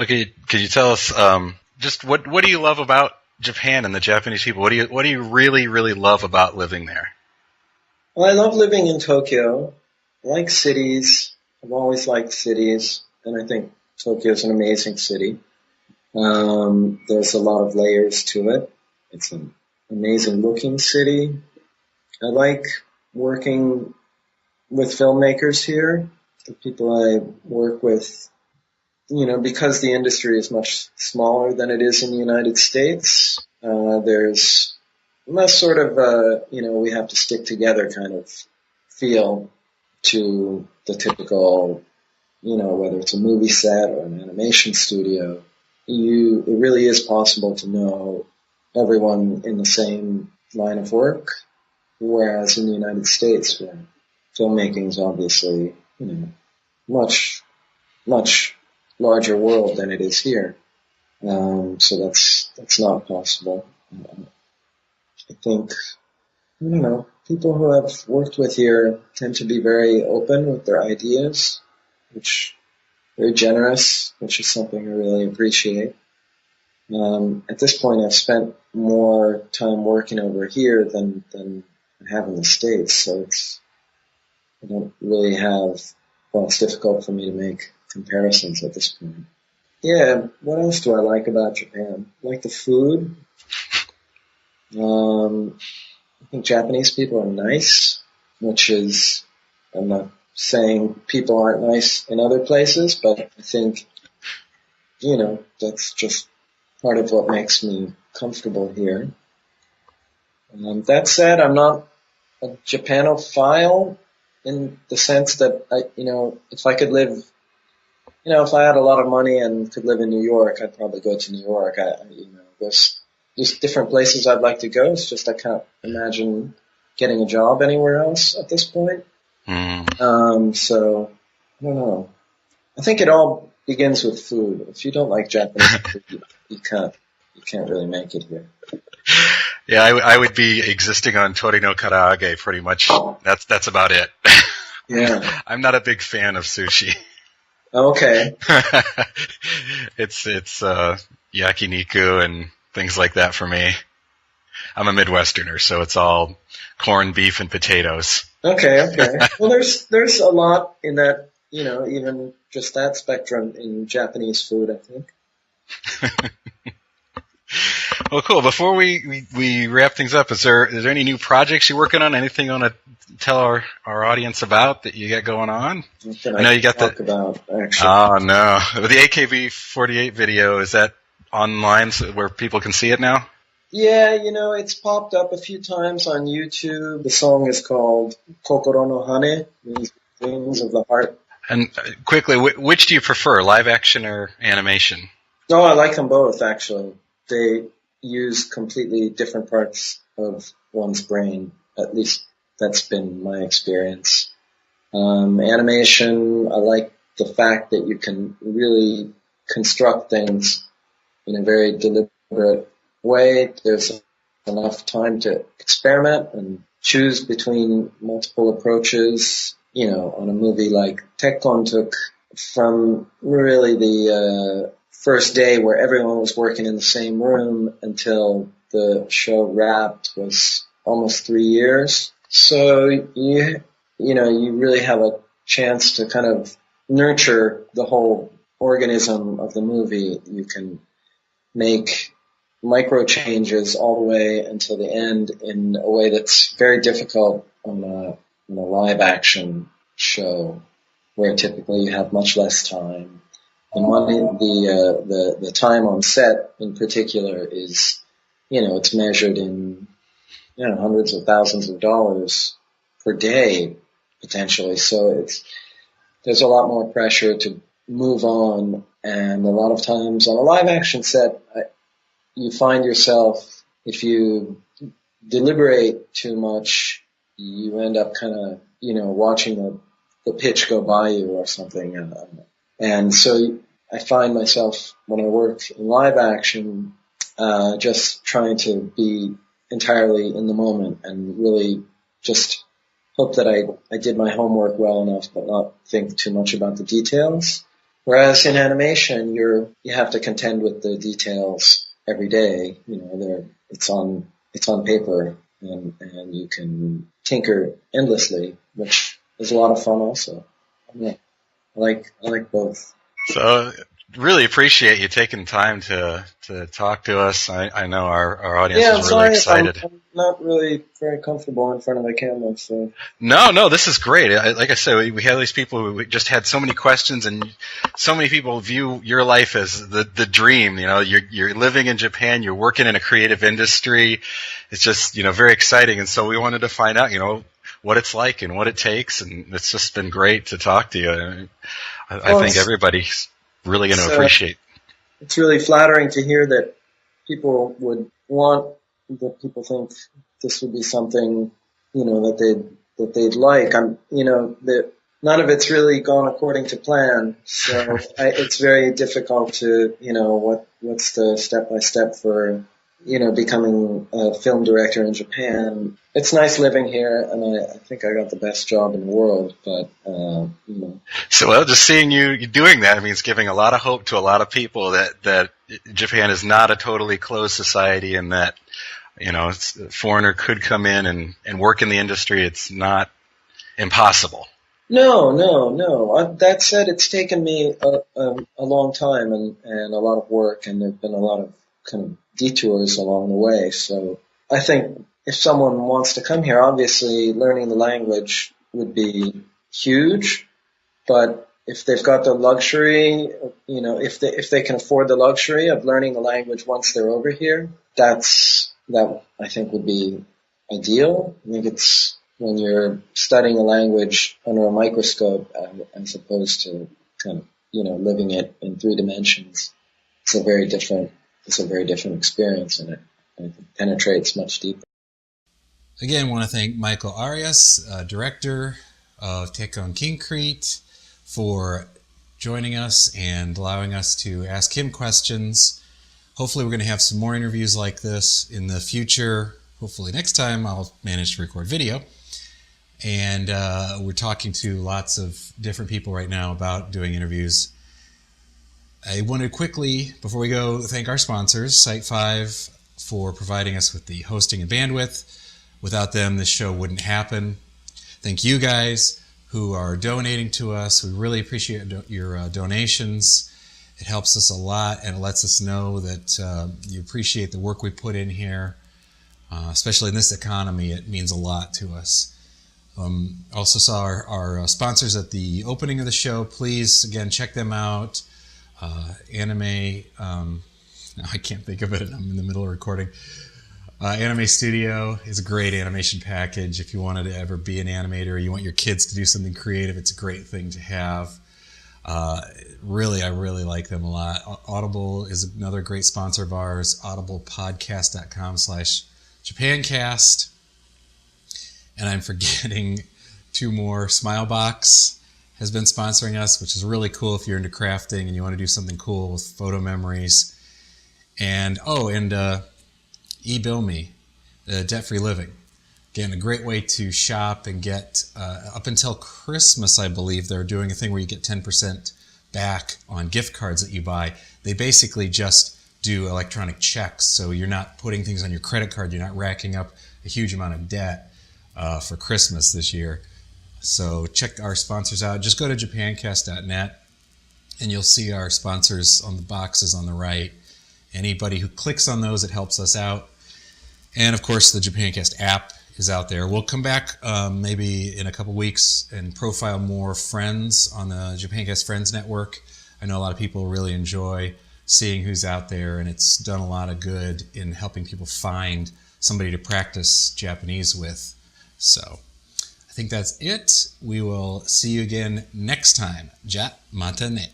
Okay, could you tell us just what do you love about Japan and the Japanese people? What do you really really love about living there? Well, I love living in Tokyo. I like cities. I've always liked cities, and I think Tokyo is an amazing city. There's a lot of layers to it. It's an amazing looking city. I like working with filmmakers here. The people I work with, because the industry is much smaller than it is in the United States, there's less sort of, we have to stick together kind of feel to the typical, whether it's a movie set or an animation studio. It really is possible to know everyone in the same line of work, whereas in the United States, where filmmaking is obviously, much, much larger world than it is here. So that's not possible. I think, people who I've worked with here tend to be very open with their ideas, very generous, which is something I really appreciate. At this point, I've spent more time working over here than I have in the States, so I don't really it's difficult for me to make comparisons at this point. Yeah, what else do I like about Japan? I like the food. I think Japanese people are nice, which is, I'm not saying people aren't nice in other places, but I think, that's just part of what makes me comfortable here. That said, I'm not a Japanophile in the sense that if I could live, if I had a lot of money and could live in New York, I'd probably go to New York. There's just different places I'd like to go. It's just I can't imagine getting a job anywhere else at this point. So I don't know. I think it all begins with food. If you don't like Japanese food, you can't really make it here. Yeah, I would be existing on tori no karaage pretty much. That's about it. Yeah. I'm not a big fan of sushi. Okay. It's yakiniku and things like that for me. I'm a Midwesterner, so it's all corned beef and potatoes. Okay. Well, there's a lot in that, even just that spectrum in Japanese food, I think. Well, cool. Before we wrap things up, is there any new projects you're working on? Anything you want to tell our audience about that you got going on? I know you got about, actually. Oh no, the AKB48 video, is that online where people can see it now? Yeah, it's popped up a few times on YouTube. The song is called Kokoro no Hane, means wings of the heart. And quickly, which do you prefer, live action or animation? Oh, I like them both, actually. They use completely different parts of one's brain. At least that's been my experience. Animation, I like the fact that you can really construct things in a very deliberate way. There's enough time to experiment and choose between multiple approaches. On a movie like Tekkon took from really the first day where everyone was working in the same room until the show wrapped was almost 3 years. So you really have a chance to kind of nurture the whole organism of the movie. You can make micro changes all the way until the end in a way that's very difficult on a live action show, where typically you have much less time. The time on set in particular is, it's measured in, hundreds of thousands of dollars per day potentially. So there's a lot more pressure to move on, and a lot of times on a live action set, you find yourself, if you deliberate too much, you end up kind of, watching the pitch go by you or something. And so I find myself, when I work in live action, just trying to be entirely in the moment and really just hope that I did my homework well enough, but not think too much about the details. Whereas in animation, you have to contend with the details every day. It's on paper, and you can tinker endlessly, which is a lot of fun also. Yeah, I like both. So really appreciate you taking time to talk to us. I know our audience Yeah, is I'm really sorry if excited. I'm not really very comfortable in front of the camera, so. No, this is great. Like I said, we had these people who just had so many questions, and so many people view your life as the dream. You're living in Japan, you're working in a creative industry. It's just very exciting, and so we wanted to find out what it's like and what it takes, and it's just been great to talk to you. I Well, think everybody's really going to it's, uh, appreciate. it's really flattering to hear that people would want, that people think this would be something, that they'd like. That none of it's really gone according to plan. So it's very difficult to, what's the step by step for, becoming a film director in Japan. It's nice living here, and I think I got the best job in the world, but, So, well, just seeing you doing that, I mean, it's giving a lot of hope to a lot of people that Japan is not a totally closed society, and that a foreigner could come in and work in the industry. It's not impossible. No, no, no. That said, it's taken me a long time and a lot of work, and there've been a lot of kind of detours along the way. So I think if someone wants to come here, obviously learning the language would be huge. But if they've got the luxury, if they can afford the luxury of learning the language once they're over here, that I think would be ideal. I think it's when you're studying a language under a microscope, as opposed to kind of living it in 3 dimensions. It's a very different experience, and it penetrates much deeper. Again, I want to thank Michael Arias, director of Tekon Kincrete, for joining us and allowing us to ask him questions. Hopefully we're going to have some more interviews like this in the future. Hopefully next time I'll manage to record video. And we're talking to lots of different people right now about doing interviews. I wanted to quickly, before we go, thank our sponsors, Site5, for providing us with the hosting and bandwidth. Without them, this show wouldn't happen. Thank you guys who are donating to us. We really appreciate your donations. It helps us a lot, and it lets us know that you appreciate the work we put in here. Especially in this economy, it means a lot to us. Also saw our sponsors at the opening of the show. Please, again, check them out. Anime, I can't think of it. I'm in the middle of recording. Anime Studio is a great animation package. If you wanted to ever be an animator or you want your kids to do something creative, it's a great thing to have. I really like them a lot. Audible is another great sponsor of ours, audiblepodcast.com/JapanCast. And I'm forgetting 2 more. Smilebox has been sponsoring us, which is really cool if you're into crafting and you want to do something cool with photo memories. And eBillMe, debt-free living. Again, a great way to shop and get, up until Christmas, I believe, they're doing a thing where you get 10% back on gift cards that you buy. They basically just do electronic checks, so you're not putting things on your credit card, you're not racking up a huge amount of debt for Christmas this year. So check our sponsors out. Just go to japancast.net and you'll see our sponsors on the boxes on the right. Anybody who clicks on those, it helps us out. And of course, the JapanCast app is out there. We'll come back maybe in a couple weeks and profile more friends on the JapanCast Friends Network. I know a lot of people really enjoy seeing who's out there, and it's done a lot of good in helping people find somebody to practice Japanese with. So I think that's it. We will see you again next time. Ja mata ne.